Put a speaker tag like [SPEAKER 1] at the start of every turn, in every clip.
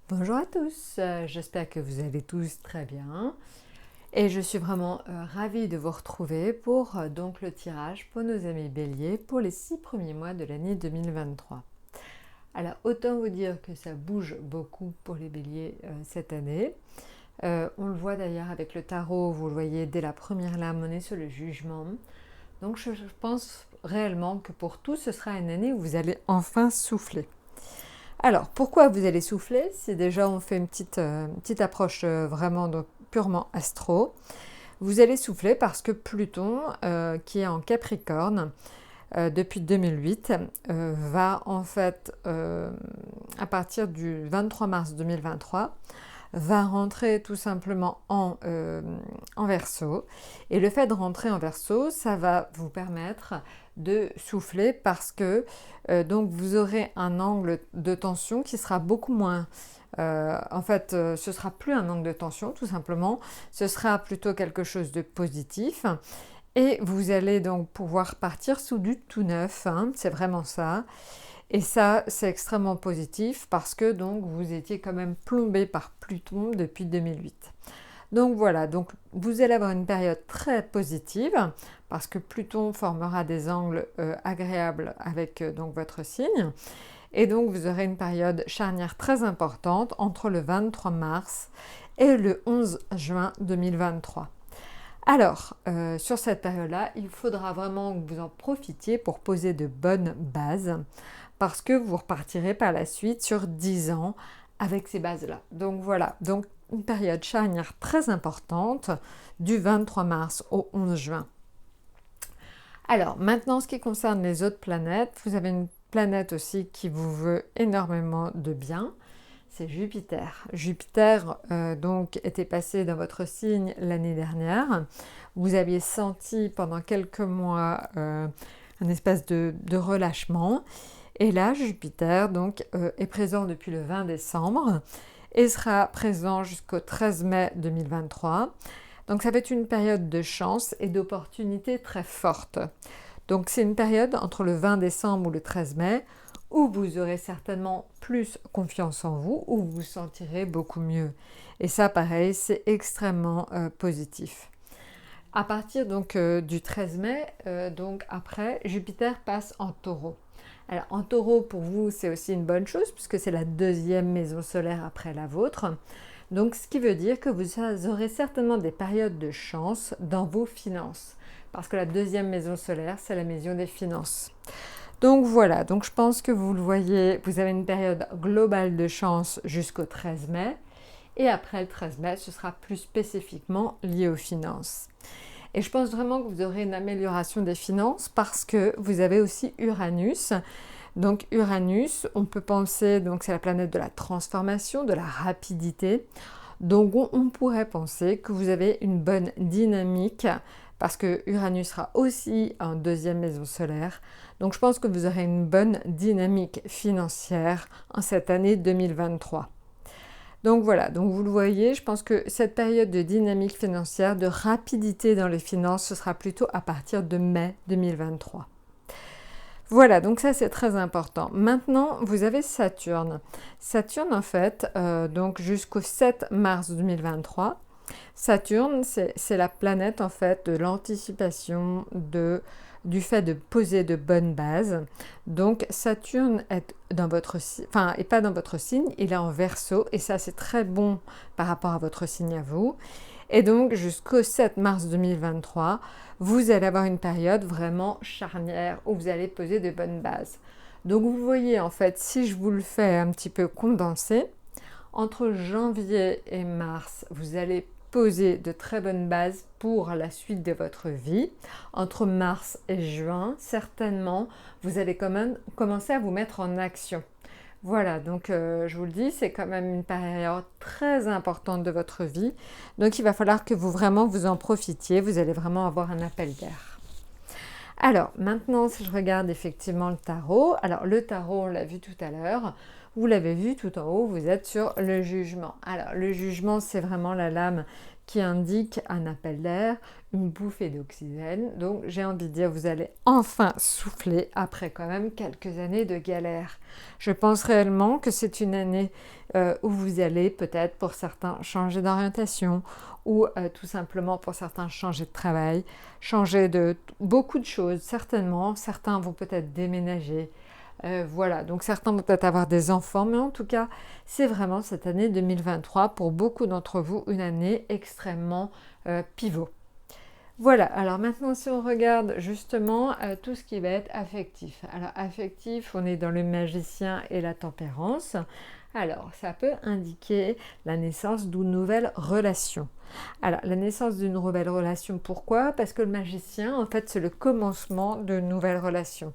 [SPEAKER 1] Bonjour à tous, j'espère que vous allez tous très bien et je suis vraiment ravie de vous retrouver pour donc le tirage pour nos amis béliers pour les 6 premiers mois de l'année 2023. Alors autant vous dire que ça bouge beaucoup pour les béliers cette année. On le voit d'ailleurs avec le tarot, vous le voyez dès la première lame, on est sur le jugement. Donc je pense réellement que pour tous ce sera une année où vous allez enfin souffler. Alors, pourquoi vous allez souffler? Si déjà on fait une petite approche vraiment donc, purement astro, vous allez souffler parce que Pluton, qui est en Capricorne depuis 2008, va en fait, à partir du 23 mars 2023, va rentrer tout simplement en Verseau. Et le fait de rentrer en Verseau, ça va vous permettre de souffler parce que donc vous aurez un angle de tension qui sera beaucoup moins... ce sera plus un angle de tension tout simplement, ce sera plutôt quelque chose de positif. Et vous allez donc pouvoir partir sous du tout neuf, hein, c'est vraiment ça. Et ça, c'est extrêmement positif parce que donc vous étiez quand même plombé par Pluton depuis 2008. Donc voilà, donc vous allez avoir une période très positive parce que Pluton formera des angles agréables avec donc votre signe. Et donc vous aurez une période charnière très importante entre le 23 mars et le 11 juin 2023. Alors, sur cette période-là, il faudra vraiment que vous en profitiez pour poser de bonnes bases parce que vous repartirez par la suite sur 10 ans avec ces bases-là. Donc voilà, donc une période charnière très importante du 23 mars au 11 juin. Alors maintenant, ce qui concerne les autres planètes, vous avez une planète aussi qui vous veut énormément de bien, c'est Jupiter. Jupiter donc était passé dans votre signe l'année dernière. Vous aviez senti pendant quelques mois un espèce de relâchement. Et là, Jupiter donc, est présent depuis le 20 décembre et sera présent jusqu'au 13 mai 2023. Donc ça va être une période de chance et d'opportunités très forte. Donc c'est une période entre le 20 décembre ou le 13 mai où vous aurez certainement plus confiance en vous, où vous vous sentirez beaucoup mieux. Et ça, pareil, c'est extrêmement positif. À partir donc du 13 mai, donc après, Jupiter passe en Taureau. Alors en Taureau, pour vous, c'est aussi une bonne chose puisque c'est la deuxième maison solaire après la vôtre. Donc ce qui veut dire que vous aurez certainement des périodes de chance dans vos finances. Parce que la deuxième maison solaire, c'est la maison des finances. Donc voilà, donc je pense que vous le voyez, vous avez une période globale de chance jusqu'au 13 mai. Et après le 13 mai, ce sera plus spécifiquement lié aux finances. Et je pense vraiment que vous aurez une amélioration des finances parce que vous avez aussi Uranus. Donc Uranus, on peut penser, donc c'est la planète de la transformation, de la rapidité. Donc on pourrait penser que vous avez une bonne dynamique parce que Uranus sera aussi en deuxième maison solaire. Donc je pense que vous aurez une bonne dynamique financière en cette année 2023. Donc voilà, donc vous le voyez, je pense que cette période de dynamique financière, de rapidité dans les finances, ce sera plutôt à partir de mai 2023. Voilà, donc ça c'est très important. Maintenant, vous avez Saturne. Saturne, en fait, donc jusqu'au 7 mars 2023, Saturne, c'est la planète, en fait, de l'anticipation, du fait de poser de bonnes bases. Donc Saturne est dans votre et pas dans votre signe, il est en Verseau et ça c'est très bon par rapport à votre signe à vous. Et donc jusqu'au 7 mars 2023, vous allez avoir une période vraiment charnière où vous allez poser de bonnes bases. Donc vous voyez en fait, si je vous le fais un petit peu condensé, entre janvier et mars, vous allez poser de très bonnes bases pour la suite de votre vie. Entre mars et juin, certainement, vous allez quand même commencer à vous mettre en action. Voilà, donc je vous le dis, c'est quand même une période très importante de votre vie. Donc il va falloir que vous vraiment vous en profitiez. Vous allez vraiment avoir un appel d'air. Alors maintenant, si je regarde effectivement le tarot, alors le tarot, on l'a vu tout à l'heure, vous l'avez vu tout en haut, vous êtes sur le jugement. Alors le jugement, c'est vraiment la lame qui indique un appel d'air, une bouffée d'oxygène. Donc j'ai envie de dire, vous allez enfin souffler après quand même quelques années de galère. Je pense réellement que c'est une année où vous allez peut-être pour certains changer d'orientation ou tout simplement pour certains changer de travail, changer de beaucoup de choses certainement. Certains vont peut-être déménager. Voilà, donc certains vont peut-être avoir des enfants, mais en tout cas, c'est vraiment cette année 2023 pour beaucoup d'entre vous une année extrêmement pivot. Voilà, alors maintenant si on regarde justement tout ce qui va être affectif. Alors affectif, on est dans le magicien et la tempérance. Alors ça peut indiquer la naissance d'une nouvelle relation. Alors la naissance d'une nouvelle relation, pourquoi? Parce que le magicien, en fait, c'est le commencement d'une nouvelle relation.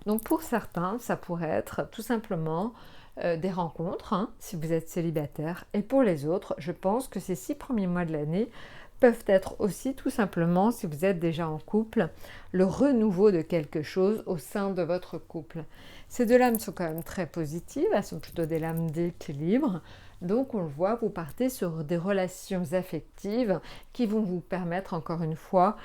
[SPEAKER 1] Donc pour certains, ça pourrait être tout simplement des rencontres, hein, si vous êtes célibataire. Et pour les autres, je pense que ces 6 premiers mois de l'année peuvent être aussi tout simplement, si vous êtes déjà en couple, le renouveau de quelque chose au sein de votre couple. Ces deux lames sont quand même très positives, elles sont plutôt des lames d'équilibre. Donc on le voit, vous partez sur des relations affectives qui vont vous permettre encore une fois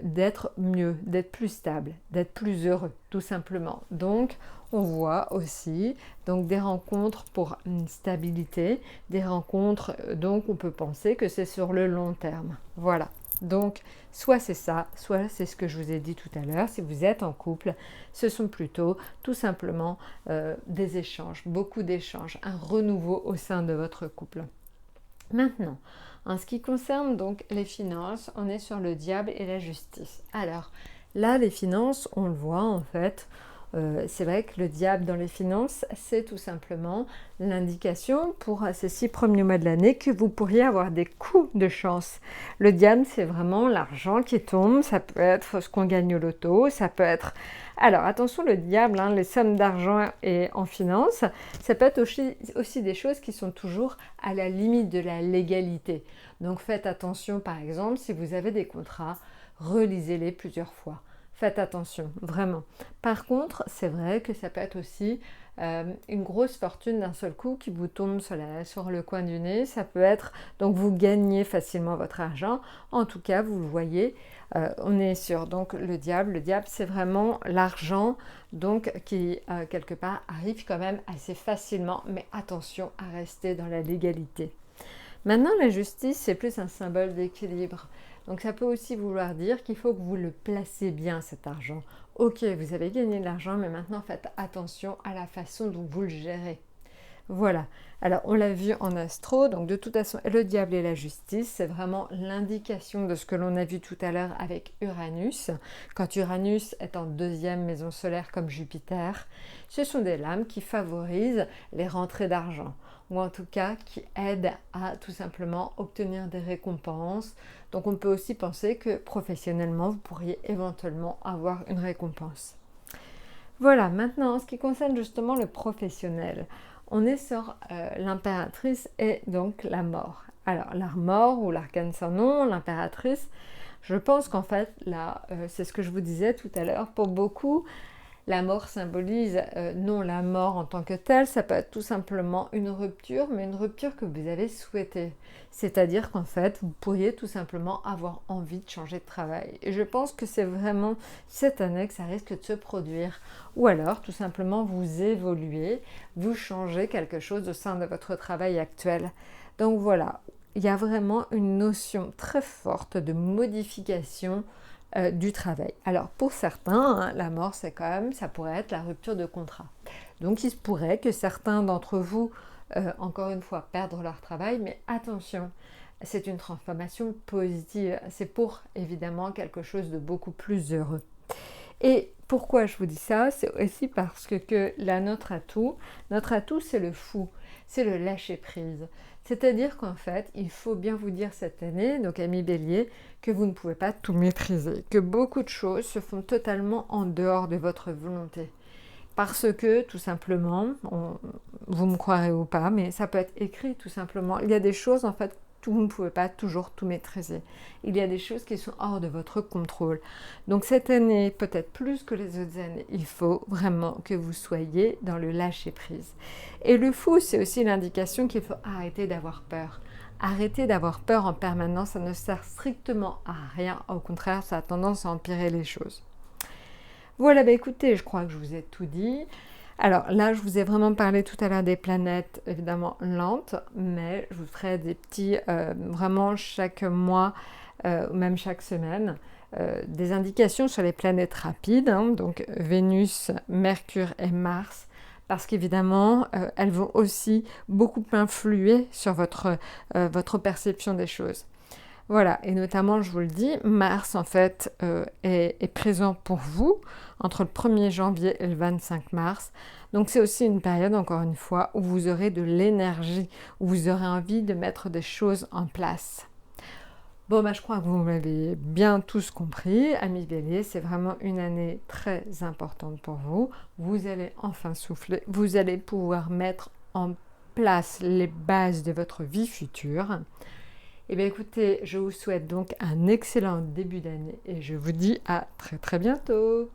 [SPEAKER 1] d'être mieux, d'être plus stable, d'être plus heureux, tout simplement. Donc on voit aussi donc des rencontres pour une stabilité, des rencontres, donc on peut penser que c'est sur le long terme. Voilà. Donc, soit c'est ça, soit c'est ce que je vous ai dit tout à l'heure. Si vous êtes en couple, ce sont plutôt tout simplement des échanges, beaucoup d'échanges, un renouveau au sein de votre couple. Maintenant, en ce qui concerne donc les finances, on est sur le diable et la justice. Alors, là, les finances, on le voit en fait, c'est vrai que le diable dans les finances, c'est tout simplement l'indication pour ces 6 premiers mois de l'année que vous pourriez avoir des coups de chance. Le diable, c'est vraiment l'argent qui tombe, ça peut être ce qu'on gagne au loto, ça peut être... Alors attention, le diable, hein, les sommes d'argent et en finance, ça peut être aussi des choses qui sont toujours à la limite de la légalité. Donc faites attention, par exemple, si vous avez des contrats, relisez-les plusieurs fois. Faites attention, vraiment. Par contre, c'est vrai que ça peut être aussi une grosse fortune d'un seul coup qui vous tombe sur le coin du nez. Ça peut être, donc vous gagnez facilement votre argent. En tout cas, vous le voyez, on est sur donc le diable. Le diable, c'est vraiment l'argent donc qui, quelque part, arrive quand même assez facilement. Mais attention à rester dans la légalité. Maintenant, la justice, c'est plus un symbole d'équilibre. Donc ça peut aussi vouloir dire qu'il faut que vous le placez bien, cet argent. Ok, vous avez gagné de l'argent, mais maintenant faites attention à la façon dont vous le gérez. Voilà. Alors, on l'a vu en astro, donc de toute façon, le diable et la justice, c'est vraiment l'indication de ce que l'on a vu tout à l'heure avec Uranus. Quand Uranus est en 2e maison solaire comme Jupiter, ce sont des lames qui favorisent les rentrées d'argent, ou en tout cas qui aident à tout simplement obtenir des récompenses. Donc, on peut aussi penser que professionnellement, vous pourriez éventuellement avoir une récompense. Voilà, maintenant, en ce qui concerne justement le professionnel, on est sur l'impératrice et donc la mort. Alors, la mort ou l'arcane sans nom, l'impératrice, je pense qu'en fait, là, c'est ce que je vous disais tout à l'heure, pour beaucoup, la mort symbolise non la mort en tant que telle, ça peut être tout simplement une rupture, mais une rupture que vous avez souhaitée. C'est-à-dire qu'en fait, vous pourriez tout simplement avoir envie de changer de travail. Et je pense que c'est vraiment cette année que ça risque de se produire. Ou alors, tout simplement, vous évoluez, vous changez quelque chose au sein de votre travail actuel. Donc voilà, il y a vraiment une notion très forte de modification du travail. Alors pour certains, hein, la mort c'est quand même, ça pourrait être la rupture de contrat. Donc il se pourrait que certains d'entre vous, encore une fois, perdent leur travail, mais attention, c'est une transformation positive, c'est pour évidemment quelque chose de beaucoup plus heureux. Et pourquoi je vous dis ça? C'est aussi parce que là, notre atout c'est le fou, c'est le lâcher prise. C'est-à-dire qu'en fait, il faut bien vous dire cette année, donc amis Bélier, que vous ne pouvez pas tout maîtriser, que beaucoup de choses se font totalement en dehors de votre volonté. Parce que, tout simplement, vous me croirez ou pas, mais ça peut être écrit tout simplement. Il y a des choses, en fait, vous ne pouvez pas toujours tout maîtriser. Il y a des choses qui sont hors de votre contrôle. Donc cette année, peut-être plus que les autres années, il faut vraiment que vous soyez dans le lâcher-prise. Et le fou, c'est aussi l'indication qu'il faut arrêter d'avoir peur. Arrêter d'avoir peur en permanence, ça ne sert strictement à rien. Au contraire, ça a tendance à empirer les choses. Voilà, écoutez, je crois que je vous ai tout dit. Alors là, je vous ai vraiment parlé tout à l'heure des planètes, évidemment lentes, mais je vous ferai des petits, vraiment chaque mois, même chaque semaine, des indications sur les planètes rapides, donc Vénus, Mercure et Mars, parce qu'évidemment, elles vont aussi beaucoup influer sur votre perception des choses. Voilà, et notamment, je vous le dis, Mars, en fait, est présent pour vous entre le 1er janvier et le 25 mars. Donc, c'est aussi une période, encore une fois, où vous aurez de l'énergie, où vous aurez envie de mettre des choses en place. Bon, je crois que vous m'avez bien tous compris. Amis Bélier, c'est vraiment une année très importante pour vous. Vous allez enfin souffler, vous allez pouvoir mettre en place les bases de votre vie future. Eh bien écoutez, je vous souhaite donc un excellent début d'année et je vous dis à très très bientôt.